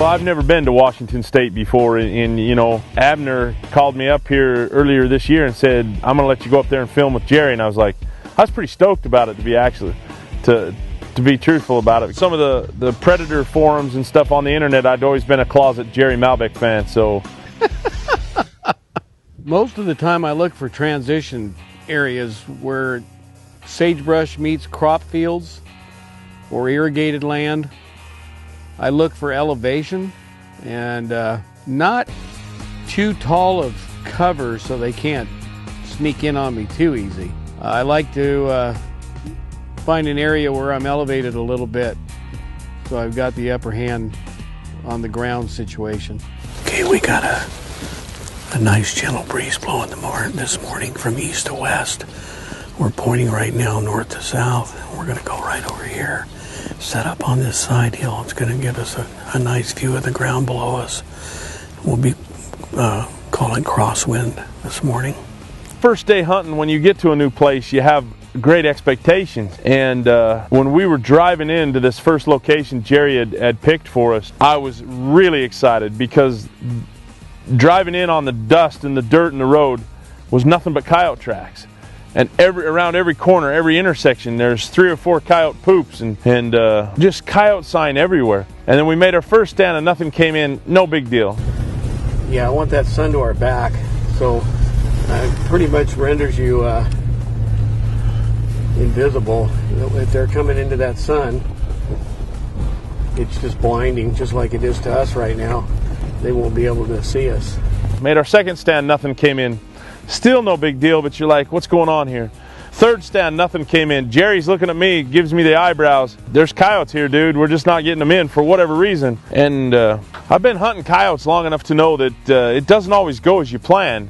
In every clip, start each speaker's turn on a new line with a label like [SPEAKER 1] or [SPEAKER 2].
[SPEAKER 1] I've never been to Washington State before, and you know, Abner called me up here earlier this year and said, I'm going to let you go up there and film with Jerry, and I was pretty stoked about it, to be truthful about it. Some of the Predator forums and stuff on the internet, I'd always been a closet Jerry Malbeck fan, so.
[SPEAKER 2] Most of the time I look for transition areas where sagebrush meets crop fields or irrigated land. I look for elevation and not too tall of cover so they can't sneak in on me too easy. I like to find an area where I'm elevated a little bit so I've got the upper hand on the ground situation.
[SPEAKER 3] Okay, we got a nice gentle breeze blowing this morning from east to west. We're pointing right now north to south. We're going to go right over here, set up on this side hill. It's going to give us a nice view of the ground below us. We'll be calling crosswind this morning.
[SPEAKER 1] First day hunting, when you get to a new place, you have great expectations. And when we were driving into this first location Jerry had picked for us, I was really excited because driving in on the dust and the dirt in the road was nothing but coyote tracks. And around every corner, every intersection, there's 3 or 4 coyote poops and just coyote sign everywhere. And then we made our first stand and nothing came in, no big deal.
[SPEAKER 2] Yeah, I want that sun to our back, so it pretty much renders you invisible. If they're coming into that sun, it's just blinding, just like it is to us right now. They won't be able to see us.
[SPEAKER 1] Made our second stand, nothing came in. Still no big deal, but you're like, what's going on here? Third stand, nothing came in. Jerry's looking at me, gives me the eyebrows. There's coyotes here, dude. We're just not getting them in for whatever reason. And I've been hunting coyotes long enough to know that it doesn't always go as you plan.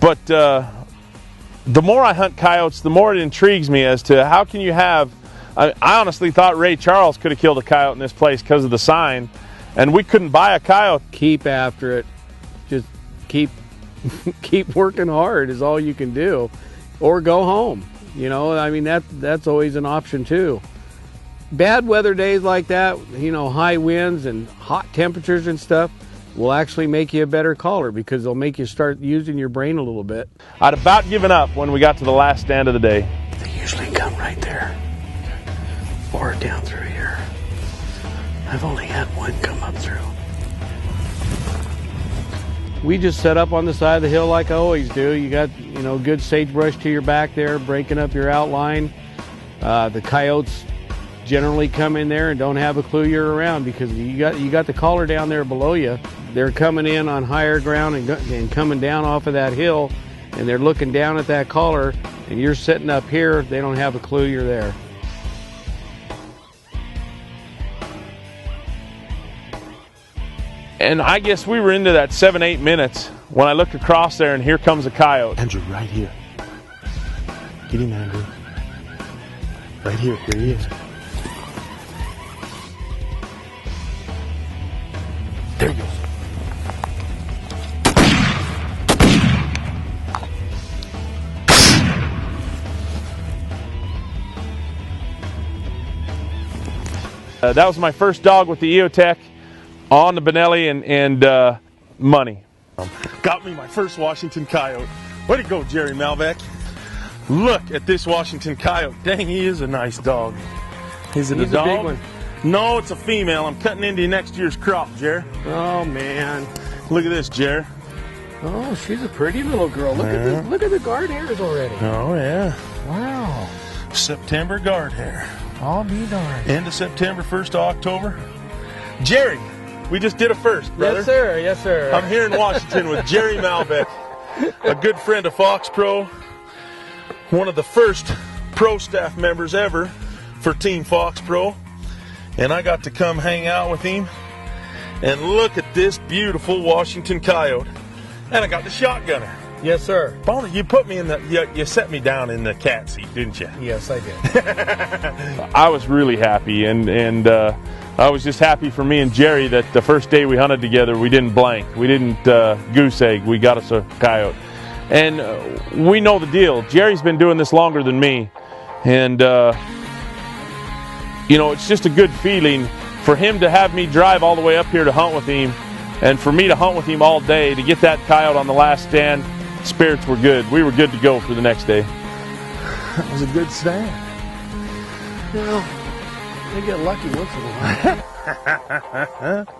[SPEAKER 1] But the more I hunt coyotes, the more it intrigues me as to how can you have... I honestly thought Ray Charles could have killed a coyote in this place because of the sign. And we couldn't buy a coyote.
[SPEAKER 2] Keep after it. Just keep working hard is all you can do. Or go home. You know, I mean, that's always an option too. Bad weather days like that, you know, high winds and hot temperatures and stuff will actually make you a better caller because they'll make you start using your brain a little bit.
[SPEAKER 1] I'd about given up when we got to the last stand of the day.
[SPEAKER 3] They usually come right there or down through here. I've only had one come up through.
[SPEAKER 2] We just set up on the side of the hill like I always do. You got, you know, good sagebrush to your back there, breaking up your outline. The coyotes generally come in there and don't have a clue you're around because you got the caller down there below you. They're coming in on higher ground and coming down off of that hill, and they're looking down at that caller, and you're sitting up here. They don't have a clue you're there.
[SPEAKER 1] And I guess we were into that 7-8 minutes when I looked across there and here comes a coyote.
[SPEAKER 4] Andrew, right here. Get him, Andrew. Right here. Here he is. There he goes.
[SPEAKER 1] That was my first dog with the EOTech. On the Benelli and money.
[SPEAKER 4] Got me my first Washington coyote. Way to go, Jerry Malbeck. Look at this Washington coyote. Dang, he is a nice dog. Is it a dog?
[SPEAKER 2] A big one.
[SPEAKER 4] No, it's a female. I'm cutting into next year's crop, Jer.
[SPEAKER 2] Oh man.
[SPEAKER 4] Look at this, Jer.
[SPEAKER 2] Oh, she's a pretty little girl. Look at the guard hairs already.
[SPEAKER 4] Oh yeah.
[SPEAKER 2] Wow.
[SPEAKER 4] September guard hair.
[SPEAKER 2] I'll be darned.
[SPEAKER 4] End of September, 1st of October. Jerry. We just did a first, brother.
[SPEAKER 2] Yes, sir. Yes, sir.
[SPEAKER 4] I'm here in Washington with Jerry Malbeck, a good friend of FOXPRO, one of the first pro staff members ever for Team FOXPRO. And I got to come hang out with him and look at this beautiful Washington coyote. And I got the shotgunner.
[SPEAKER 2] Yes, sir.
[SPEAKER 4] Bonnie, you put me in you set me down in the cat seat, didn't you?
[SPEAKER 2] Yes, I did.
[SPEAKER 1] I was really happy, and I was just happy for me and Jerry that the first day we hunted together, we didn't blank. We didn't goose egg. We got us a coyote. And we know the deal. Jerry's been doing this longer than me. And, you know, it's just a good feeling for him to have me drive all the way up here to hunt with him, and for me to hunt with him all day to get that coyote on the last stand, spirits were good. We were good to go for the next day.
[SPEAKER 4] That was a good stand.
[SPEAKER 2] Well, they get lucky once in a while.